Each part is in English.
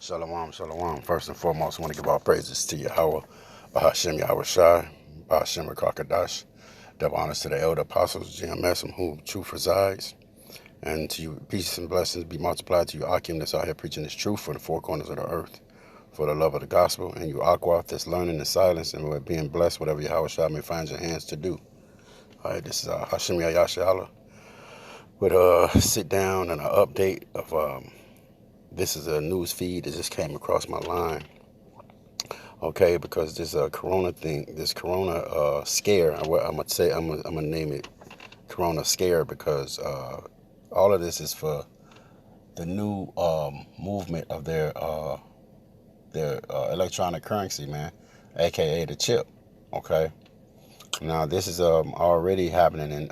Shalom, shalom. First and foremost, I want to give all praises to Yahweh, Bahashem Yahweh Shai, Bahashem Rakakadash. Double honors to the elder apostles, GMS, in whom truth resides. And to you, peace and blessings be multiplied to you, Akim, that's out here preaching this truth for the four corners of the earth, for the love of the gospel. And you, Aqua, that's learning in silence and we're being blessed, whatever Yahweh Shai may find your hands to do. All right, this is Hashem Yahweh with a sit down and an update of this is a news feed that just came across my line. Okay, because this corona thing, this corona scare, I'm gonna name it corona scare because all of this is for the new movement of their electronic currency, man, aka the chip. Okay, now this is already happening in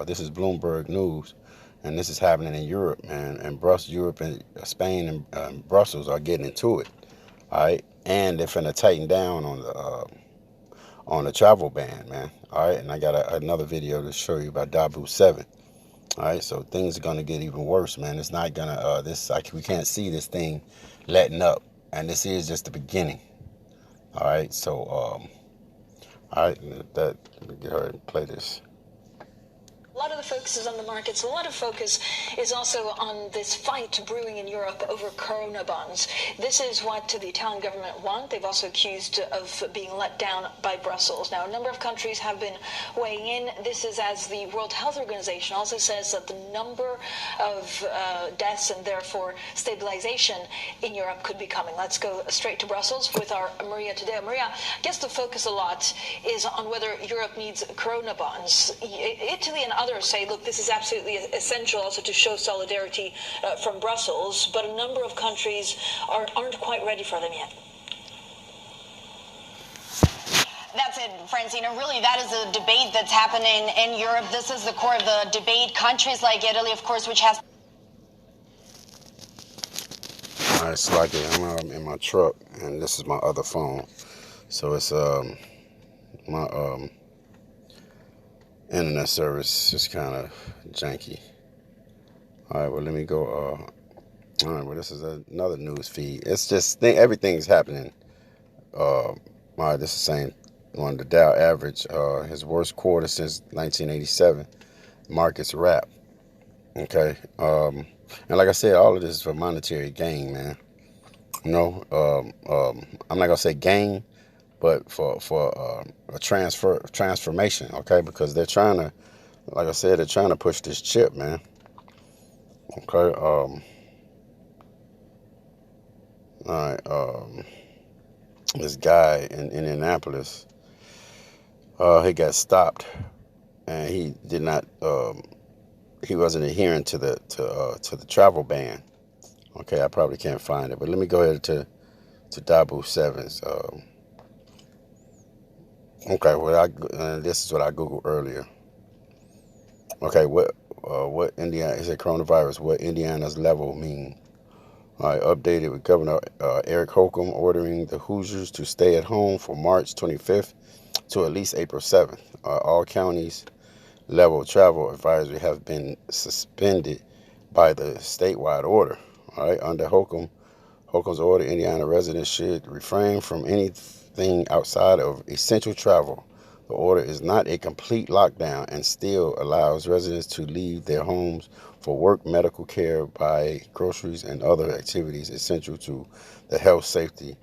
this is Bloomberg News, and this is happening in Europe, man, and Europe and Spain and Brussels are getting into it. All right, and they're finna tighten down on the travel ban, man. All right, and I got another video to show you about Dabu 7. All right, so things are gonna get even worse, man. It's not gonna we can't see this thing letting up, and this is just the beginning. All right, so all right, let me get her and play this. A lot of the focus is on the markets. A lot of focus is also on this fight brewing in Europe over Corona bonds. This is what the Italian government want. They've also accused of being let down by Brussels. Now, a number of countries have been weighing in. This is as the World Health Organization also says that the number of deaths and therefore stabilization in Europe could be coming. Let's go straight to Brussels with our Maria today. Maria, I guess the focus a lot is on whether Europe needs Corona bonds. Italy and others say, look, this is absolutely essential also to show solidarity from Brussels, but a number of countries aren't quite ready for them yet. That's it, Francine. And really, that is a debate that's happening in Europe. This is the core of the debate. Countries like Italy, of course, which has... All right, so like I'm in my truck, and this is my other phone. So it's my internet service is kind of janky. All right, well, let me go. All right, well, this is another news feed. It's just everything's happening. All right, this is saying on the Dow average, his worst quarter since 1987. Markets wrap. Okay, and like I said, all of this is for monetary gain, man. You know, I'm not gonna say gain, but for a transformation, okay? Because they're trying to, like I said, they're trying to push this chip, man. Okay. All right. This guy in Indianapolis, he got stopped, and he did not. He wasn't adhering to the travel ban. Okay, I probably can't find it, but let me go ahead to Dabu 7's. Okay, well, this is what I Googled earlier. Okay, what Indiana, it said coronavirus, what Indiana's level mean? I updated with Governor Eric Holcomb ordering the Hoosiers to stay at home from March 25th to at least April 7th. All counties level travel advisory have been suspended by the statewide order. All right, under Holcomb's order, Indiana residents should refrain from anything outside of essential travel. The order is not a complete lockdown and still allows residents to leave their homes for work, medical care, buy groceries, and other activities essential to the health safety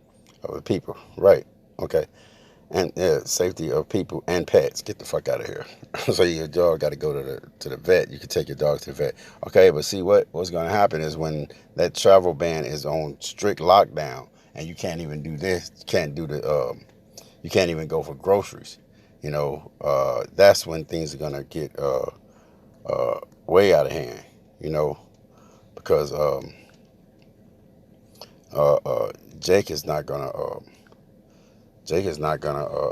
of the people. Right. Okay. And safety of people and pets. Get the fuck out of here. So your dog got to go to the vet. You can take your dog to the vet. Okay, but see what's going to happen is when that travel ban is on strict lockdown and you can't even do this, you can't do you can't even go for groceries. You know, that's when things are gonna get way out of hand. You know, because Jake is not gonna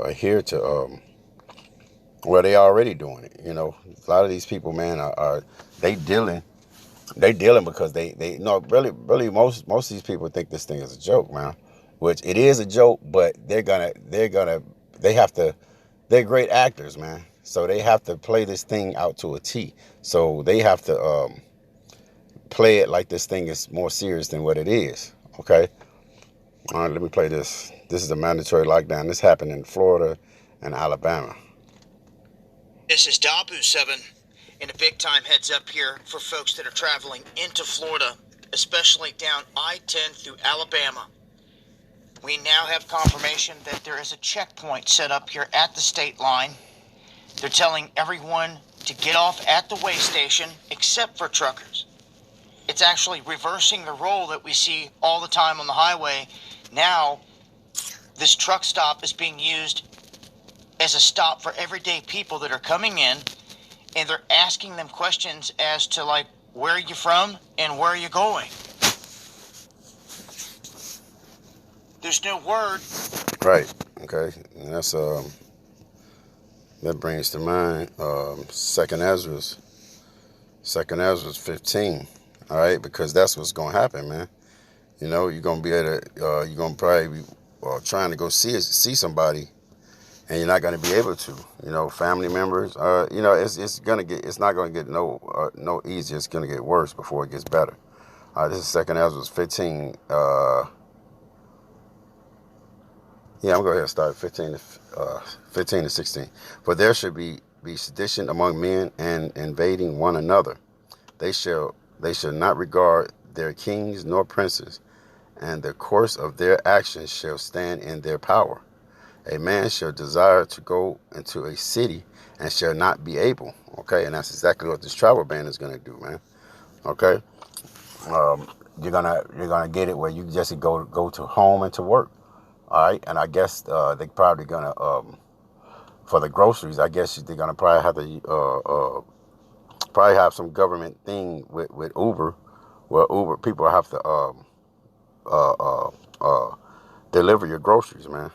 adhere to well, they already doing it. You know, a lot of these people, man, are dealing because they no, really most of these people think this thing is a joke, man, which it is a joke, but they have to. They're great actors, man. So they have to play this thing out to a T. So they have to play it like this thing is more serious than what it is. Okay. All right, let me play this. This is a mandatory lockdown. This happened in Florida and Alabama. This is Dabu 7, and a big time heads up here for folks that are traveling into Florida, especially down I-10 through Alabama. We now have confirmation that there is a checkpoint set up here at the state line. They're telling everyone to get off at the way station except for truckers. It's actually reversing the role that we see all the time on the highway. Now, this truck stop is being used as a stop for everyday people that are coming in, and they're asking them questions as to, like, where are you from and where are you going? There's no word. Right. Okay. And that's that brings to mind Second Ezra's 15. All right, because that's what's gonna happen, man. You know, you're gonna be able to you're gonna probably be trying to go see somebody, and you're not gonna be able to. You know, family members. You know, it's not gonna get no easier. It's gonna get worse before it gets better. This is Second Ezra 15. Yeah, I'm going to go ahead and start 15 to 16. For there should be sedition among men and invading one another. They shall not regard their kings nor princes, and the course of their actions shall stand in their power. A man shall desire to go into a city and shall not be able. Okay, and that's exactly what this travel ban is going to do, man. Okay, you're gonna get it where you just go to home and to work. All right, and I guess they're probably gonna for the groceries. I guess they're gonna probably have to probably have some government thing with Uber, where Uber people have to deliver your groceries, man.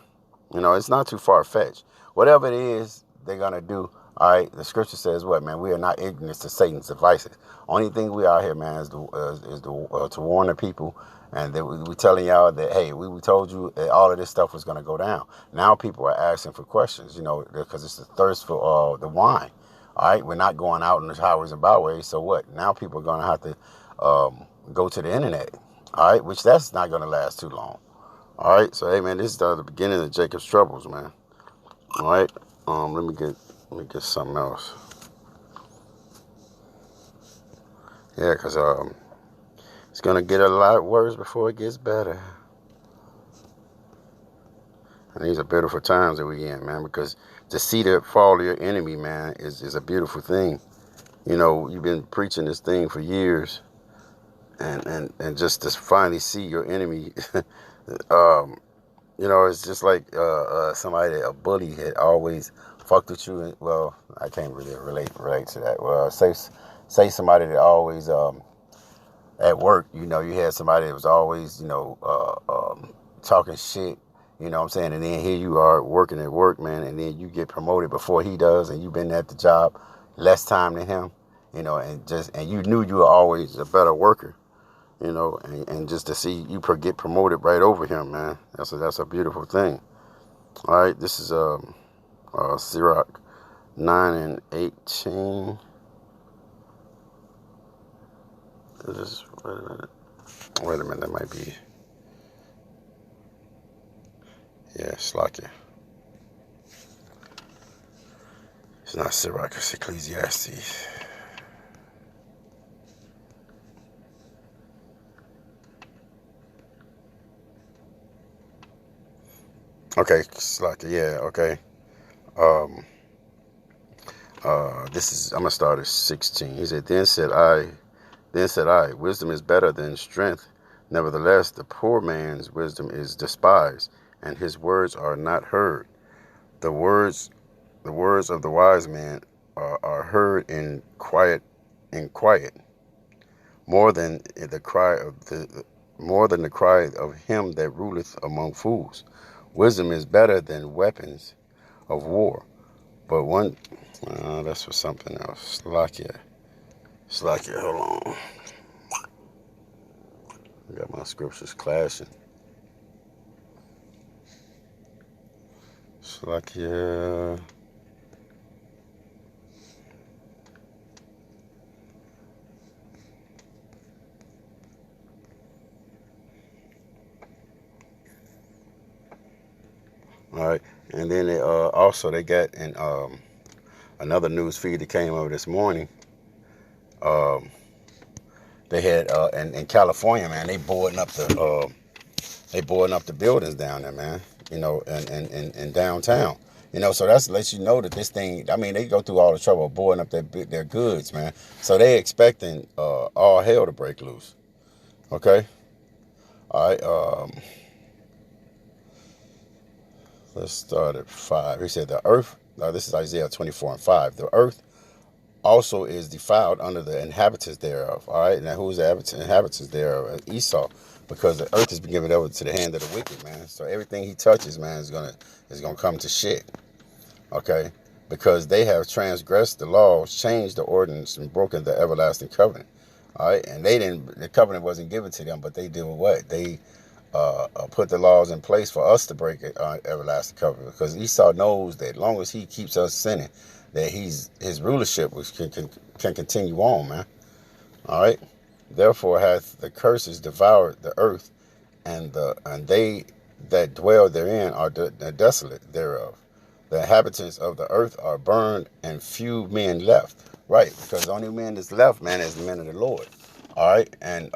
You know, it's not too far fetched. Whatever it is they're gonna do. All right, the scripture says what, man? We are not ignorant to Satan's devices. Only thing we are here, man, is to warn the people. And we telling y'all that, hey, we told you that all of this stuff was going to go down. Now people are asking for questions, you know, because it's the thirst for the wine. All right, we're not going out in the highways and byways. So what? Now people are going to have to go to the internet. All right, which that's not going to last too long. All right, so hey, man, this is the beginning of Jacob's troubles, man. All right, let me get something else. Yeah, because it's going to get a lot worse before it gets better. And these are beautiful times that we're in, man, because to see the fall of your enemy, man, is a beautiful thing. You know, you've been preaching this thing for years, and just to finally see your enemy, you know, it's just like somebody, a bully had always fucked with you. And, well, I can't really relate to that. Well, say somebody that always at work, you know, you had somebody that was always, you know, talking shit, you know what I'm saying? And then here you are working at work, man, and then you get promoted before he does, and you've been at the job less time than him, you know, and you knew you were always a better worker, you know, and just to see you get promoted right over him, man, that's a beautiful thing. All right, this is Sirach 9 and 18. This is, wait a minute, that might be, yeah, Slakia. It's not Sirach, it's Ecclesiastes. Okay, Slakia, yeah, okay. I'm gonna start at 16. He said, Then said I, wisdom is better than strength. Nevertheless, the poor man's wisdom is despised, and his words are not heard. The words of the wise man are heard in quiet, more than the cry of him that ruleth among fools. Wisdom is better than weapons of war, but one that's for something else. Slakia, hold on. I got my scriptures clashing. Slakia. All right, and then they, also they got in another news feed that came over this morning. Um, they had in California, man, they boarding up the buildings down there, man. You know, in downtown. You know, so that's lets you know that this thing. I mean, they go through all the trouble of boarding up their goods, man. So they expecting all hell to break loose. Okay. All right. Let's start at 5. He said the earth. This is Isaiah 24:5. The earth also is defiled under the inhabitants thereof. All right. Now, who's the inhabitants thereof? Esau. Because the earth has been given over to the hand of the wicked, man. So everything he touches, man, is gonna come to shit. Okay, because they have transgressed the laws, changed the ordinance, and broken the everlasting covenant. All right, and the covenant wasn't given to them, but they did what? They put the laws in place for us to break it, everlasting covenant. Because Esau knows that as long as he keeps us sinning, that his rulership can continue on, man. All right. Therefore hath the curses devoured the earth, and they that dwell therein are desolate thereof. The inhabitants of the earth are burned, and few men left. Right, because the only man that's left, man, is the men of the Lord. All right, and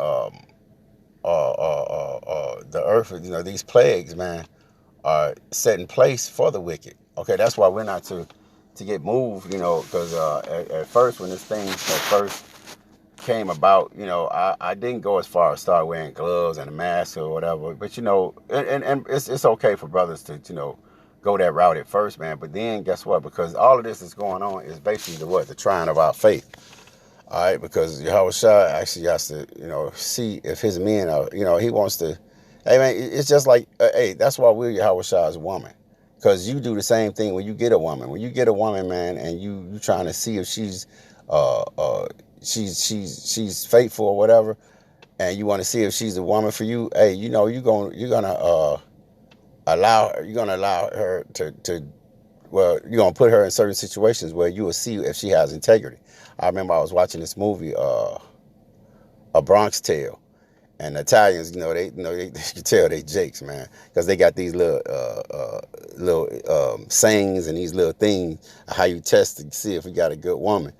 the earth, you know, these plagues, man, are set in place for the wicked. Okay, that's why we're not to get moved, you know, because at first, when this thing at first came about, you know, I didn't go as far as start wearing gloves and a mask or whatever, but you know, and it's okay for brothers to, you know, go that route at first, man. But then guess what? Because all of this is going on is basically the trying of our faith. All right, because Yahushua actually has to, you know, see if his men are, you know, he wants to. Hey man, it's just like, hey, that's why we're Yahushua's woman, because you do the same thing when you get a woman. When you get a woman, man, and you trying to see if she's she's faithful or whatever, and you want to see if she's a woman for you. Hey, you know, you're gonna allow her to well, you're gonna put her in certain situations where you will see if she has integrity. I remember I was watching this movie, A Bronx Tale, and the Italians, you can tell they jakes, man, because they got these little sayings and these little things how you test to see if you got a good woman.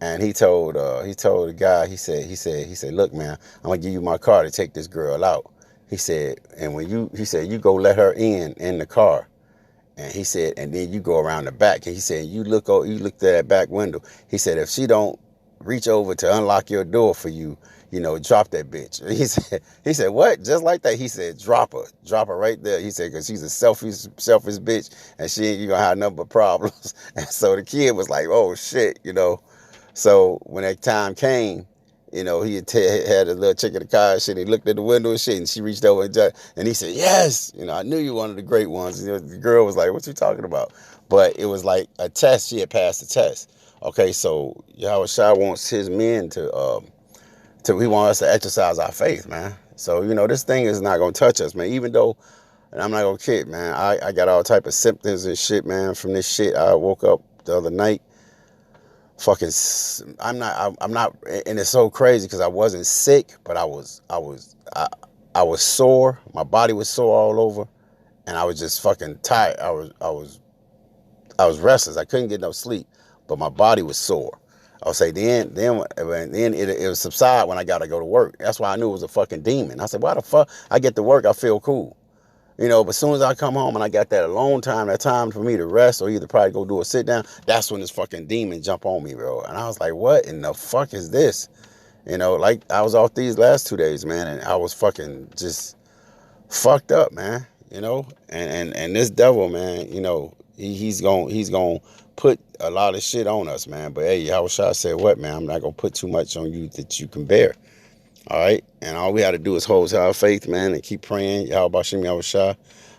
And he told the guy, he said, look, man, I'm gonna give you my car to take this girl out. He said, and you go let her in the car. And he said, and then you go around the back. And he said, you look through that back window. He said, if she don't reach over to unlock your door for you, you know, drop that bitch. He said, what? Just like that? He said, drop her right there. He said, because she's a selfish bitch, and you gonna have nothing but problems. And so the kid was like, oh shit, you know. So when that time came, you know, he had a little chick in the car and shit. He looked at the window and shit, and she reached over and he said, yes, you know, I knew you were one of the great ones. You know, the girl was like, what you talking about? But it was like a test. She had passed the test. Okay, so Yahushua wants his men he wants us to exercise our faith, man. So, you know, this thing is not going to touch us, man, even though, and I'm not going to kid, man, I got all type of symptoms and shit, man, from this shit. I woke up the other night. I'm not, and it's so crazy because I wasn't sick, but I was sore. My body was sore all over, and I was just fucking tired. I was restless. I couldn't get no sleep, but my body was sore. I'll say then it would subside when I got to go to work. That's why I knew it was a fucking demon. I said, why the fuck? I get to work, I feel cool. You know, but as soon as I come home and I got that alone time, that time for me to rest or either probably go do a sit down, that's when this fucking demon jump on me, bro. And I was like, what in the fuck is this? You know, like I was off these last 2 days, man, and I was fucking just fucked up, man. You know, and this devil, man, you know, he's gonna put a lot of shit on us, man. But hey, Yahushua said, what, man? I'm not gonna put too much on you that you can bear. All right, and all we had to do is hold our faith, man, and keep praying, Yahweh Shem Yahushua.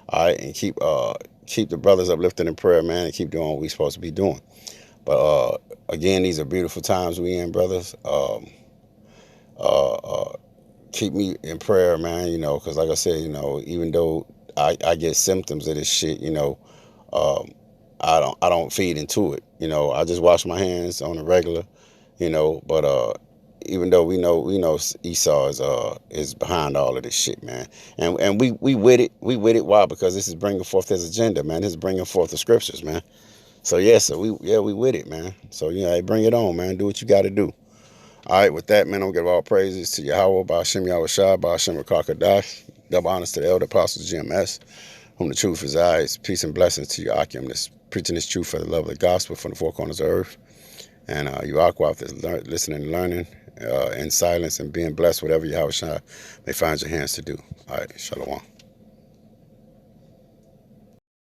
All right, and keep the brothers uplifted in prayer, man, and keep doing what we're supposed to be doing. But again, these are beautiful times we in, brothers. Keep me in prayer, man. You know, because like I said, you know, even though I get symptoms of this shit, you know, I don't feed into it. You know, I just wash my hands on a regular, you know, but even though we know Esau is behind all of this shit, man. And we with it. We with it. Why? Because this is bringing forth his agenda, man. This is bringing forth the scriptures, man. So yeah, we with it, man. So hey, bring it on, man. Do what you got to do. All right, with that, man, I'm gonna give all praises to Yahweh, Ba'ashem Yahushua, Ba'ashem Rakakadash. Double honors to the elder apostles GMS, whom the truth resides. Peace and blessings to you, Akim, that's preaching this truth for the love of the gospel from the four corners of earth. And you Aqua, that's listening and learning in silence and being blessed, whatever Yahushua may find your hands to do. All right, Shalom.